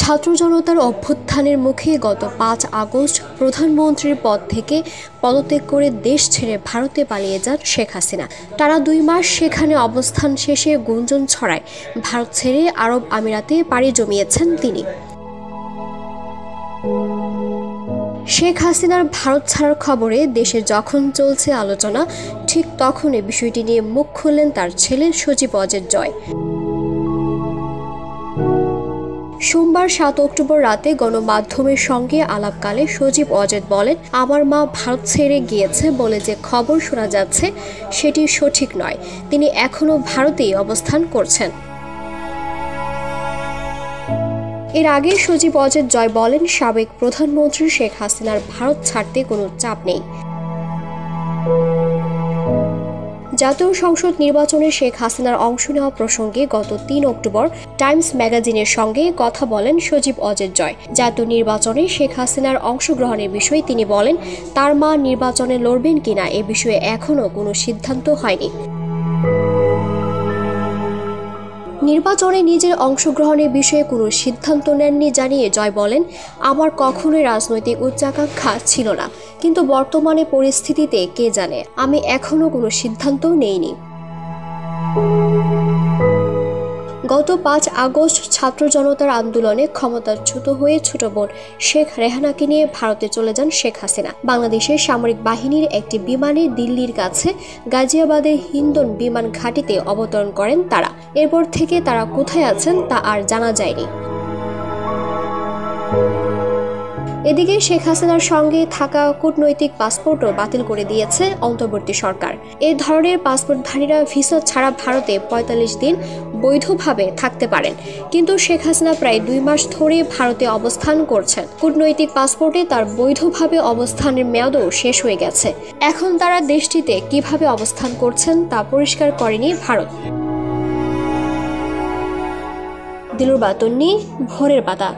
ছাত্র জনতার অভ্যুত্থানের মুখে গত ৫ আগস্ট প্রধানমন্ত্রীর পদ থেকে পদত্যাগ করে দেশ ছেড়ে ভারতে পালিয়ে যান শেখ হাসিনা। টানা ২ মাস সেখানে অবস্থান শেষে গুঞ্জন ছড়ায় ভারত ছেড়ে আরব আমিরাতে পাড়ি জমিয়েছেন তিনি। শেখ হাসিনার ভারত ছাড়ার খবরে দেশে যখন চলছে আলোচনা, ঠিক তখনই বিষয়টি নিয়ে মুখ খুললেন তার ছেলে সজীব অজের জয়। সোমবার ৭ অক্টোবর রাতে গণমাধ্যমের সঙ্গে আলাপকালে সজীব অজেদ বলেন, আমার মা ভারত ছেড়ে গিয়েছে বলে যে খবর শোনা যাচ্ছে সেটি সঠিক নয়। তিনি এখনও ভারতেই অবস্থান করছেন। এর আগে সজীব অজেদ জয় বলেন, সাবেক প্রধানমন্ত্রী শেখ হাসিনার ভারত ছাড়তে কোনো চাপ নেই। জাতীয় সংসদ নির্বাচনে শেখ হাসিনার অংশ নেওয়া প্রসঙ্গে গত ৩ অক্টোবর টাইমস ম্যাগাজিনের সঙ্গে কথা বলেন সজীব অজের জয়। জাতীয় নির্বাচনে শেখ হাসিনার অংশগ্রহণের বিষয়ে তিনি বলেন, তার মা নির্বাচনে লড়বেন কিনা এ বিষয়ে এখনও কোনো সিদ্ধান্ত হয়নি। নির্বাচনে নিজের অংশগ্রহণের বিষয়ে কোনো সিদ্ধান্ত নেননি জানিয়ে জয় বলেন, আমার কখনোই রাজনৈতিক উচ্চাকাঙ্ক্ষা ছিল না, কিন্তু বর্তমানে পরিস্থিতিতে কে জানে, আমি এখনো কোনো সিদ্ধান্ত নেইনি। গত ৫ আগস্ট ছাত্র জনতার আন্দোলনে ক্ষমতাচ্যুত হয়ে ছোট বোন শেখ রেহানাকে নিয়ে ভারতে চলে যান শেখ হাসিনা। বাংলাদেশের সামরিক বাহিনীর একটি বিমানে দিল্লির কাছে গাজিয়াবাদের হিন্দন বিমান ঘাঁটিতে অবতরণ করেন তারা। এরপর থেকে তারা কোথায় আছেন তা আর জানা যায়নি। এদিকে শেখ হাসিনার সঙ্গে থাকা কূটনৈতিক পাসপোর্টও বাতিল করে দিয়েছে অন্তর্বর্তী সরকার। এই ধরনের পাসপোর্টধারীরা ভিসা ছাড়া ভারতে ৪৫ দিন বৈধভাবে থাকতে পারেন, কিন্তু শেখ হাসিনা প্রায় ২ মাস ধরে ভারতে অবস্থান করছেন। কূটনৈতিক পাসপোর্টে তার বৈধভাবে অবস্থানের মেয়াদও শেষ হয়ে গেছে। এখন তারা দেশটিতে কিভাবে অবস্থান করছেন তা পরিষ্কার করেনি ভারত। দিলুর বাতন্নি, ভোরের পাতা।